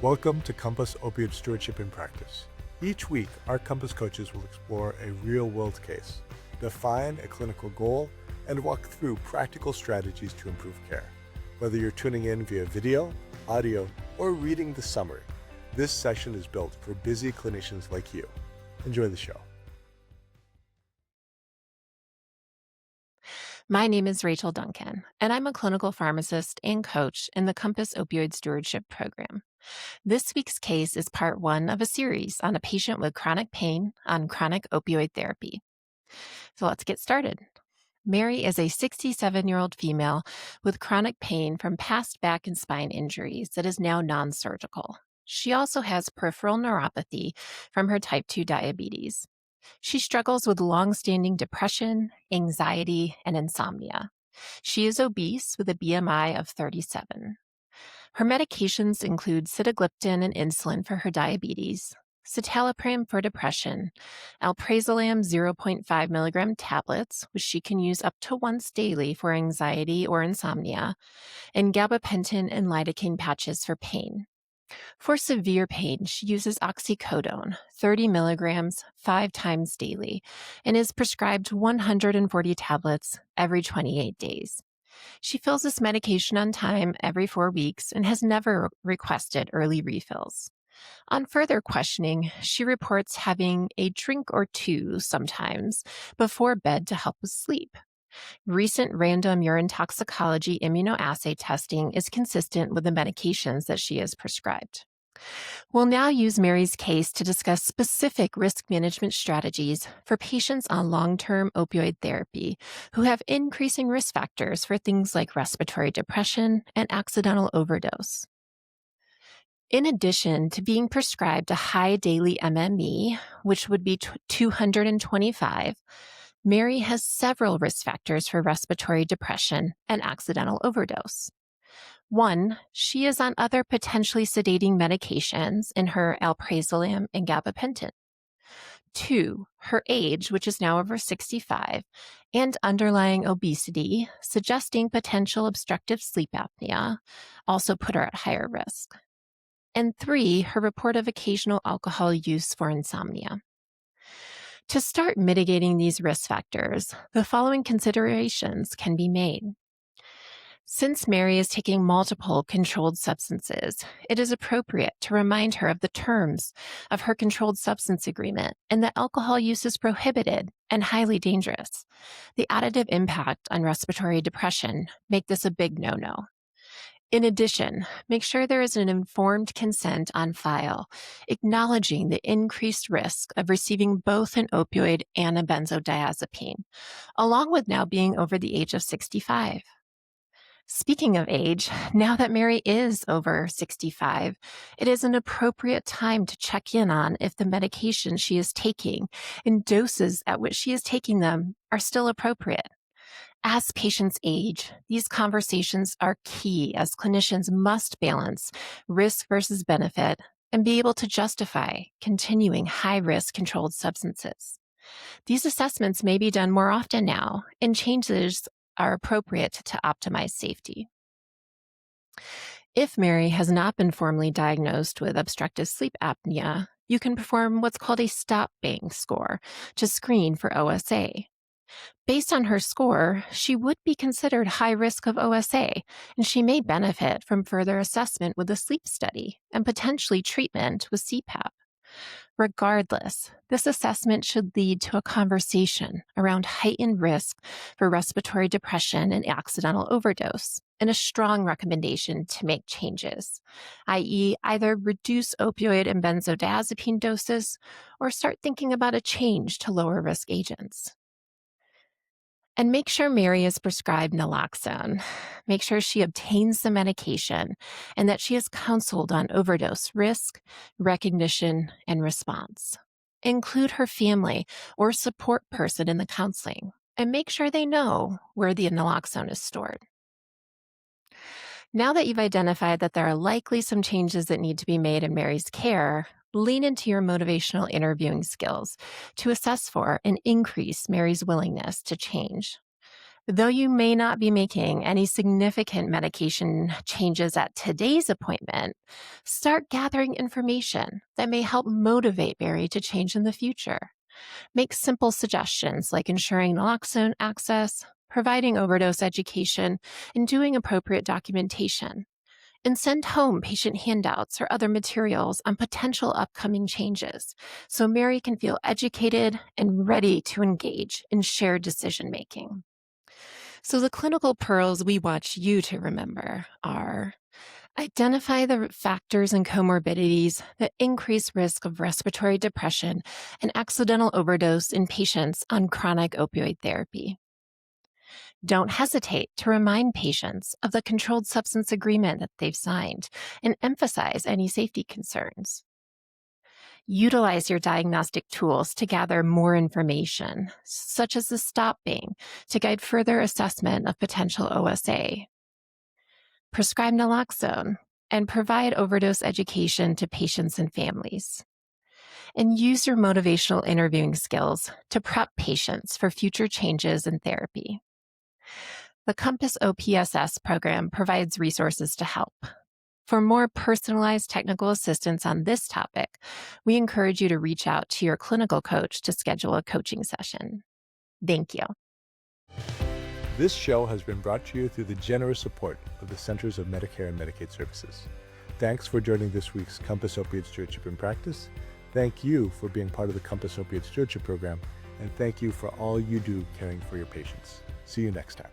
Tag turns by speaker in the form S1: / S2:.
S1: Welcome to Compass Opioid Stewardship in Practice. Each week, our Compass coaches will explore a real-world case, define a clinical goal, and walk through practical strategies to improve care. Whether you're tuning in via video, audio, or reading the summary, this session is built for busy clinicians like you. Enjoy the show.
S2: My name is Rachel Duncan, and I'm a clinical pharmacist and coach in the Compass Opioid Stewardship Program. This week's case is part one of a series on a patient with chronic pain on chronic opioid therapy. So let's get started. Mary is a 67-year-old female with chronic pain from past back and spine injuries that is now non-surgical. She also has peripheral neuropathy from her type 2 diabetes. She struggles with long-standing depression, anxiety, and insomnia. She is obese with a BMI of 37. Her medications include sitagliptin and insulin for her diabetes, citalopram for depression, alprazolam 0.5 milligram tablets, which she can use up to once daily for anxiety or insomnia, and gabapentin and lidocaine patches for pain. For severe pain, she uses oxycodone, 30 milligrams, 5 times daily, and is prescribed 140 tablets every 28 days. She fills this medication on time every 4 weeks and has never requested early refills. On further questioning, she reports having a drink or two sometimes before bed to help with sleep. Recent random urine toxicology immunoassay testing is consistent with the medications that she is prescribed. We'll now use Mary's case to discuss specific risk management strategies for patients on long-term opioid therapy who have increasing risk factors for things like respiratory depression and accidental overdose. In addition to being prescribed a high daily MME, which would be 225, Mary has several risk factors for respiratory depression and accidental overdose. 1, she is on other potentially sedating medications in her alprazolam and gabapentin. 2, her age, which is now over 65, and underlying obesity, suggesting potential obstructive sleep apnea, also put her at higher risk. And 3, her report of occasional alcohol use for insomnia. To start mitigating these risk factors, the following considerations can be made. Since Mary is taking multiple controlled substances, it is appropriate to remind her of the terms of her controlled substance agreement and that alcohol use is prohibited and highly dangerous. The additive impact on respiratory depression make this a big no-no. In addition, make sure there is an informed consent on file, acknowledging the increased risk of receiving both an opioid and a benzodiazepine, along with now being over the age of 65. Speaking of age, now that Mary is over 65, it is an appropriate time to check in on if the medication she is taking and doses at which she is taking them are still appropriate. As patients age, these conversations are key as clinicians must balance risk versus benefit and be able to justify continuing high-risk controlled substances. These assessments may be done more often now, and changes are appropriate to optimize safety. If Mary has not been formally diagnosed with obstructive sleep apnea, you can perform what's called a stop bang score to screen for OSA. Based on her score, she would be considered high risk of OSA, and she may benefit from further assessment with a sleep study and potentially treatment with CPAP. Regardless, this assessment should lead to a conversation around heightened risk for respiratory depression and accidental overdose, and a strong recommendation to make changes, i.e., either reduce opioid and benzodiazepine doses or start thinking about a change to lower risk agents. And make sure Mary is prescribed naloxone. Make sure she obtains the medication and that she is counseled on overdose risk, recognition, and response. Include her family or support person in the counseling and make sure they know where the naloxone is stored. Now that you've identified that there are likely some changes that need to be made in Mary's care, lean into your motivational interviewing skills to assess for and increase Mary's willingness to change. Though you may not be making any significant medication changes at today's appointment, start gathering information that may help motivate Barry to change in the future. Make simple suggestions like ensuring naloxone access, providing overdose education, and doing appropriate documentation. And send home patient handouts or other materials on potential upcoming changes so Mary can feel educated and ready to engage in shared decision making. So, the clinical pearls we want you to remember are: identify the factors and comorbidities that increase risk of respiratory depression and accidental overdose in patients on chronic opioid therapy. Don't hesitate to remind patients of the controlled substance agreement that they've signed and emphasize any safety concerns. Utilize your diagnostic tools to gather more information, such as the stop being, to guide further assessment of potential OSA. Prescribe naloxone and provide overdose education to patients and families. And use your motivational interviewing skills to prep patients for future changes in therapy. The Compass OPSS program provides resources to help. For more personalized technical assistance on this topic, we encourage you to reach out to your clinical coach to schedule a coaching session. Thank you.
S1: This show has been brought to you through the generous support of the Centers of Medicare and Medicaid Services. Thanks for joining this week's Compass Opioid Stewardship in Practice. Thank you for being part of the Compass Opioid Stewardship Program, and thank you for all you do caring for your patients. See you next time.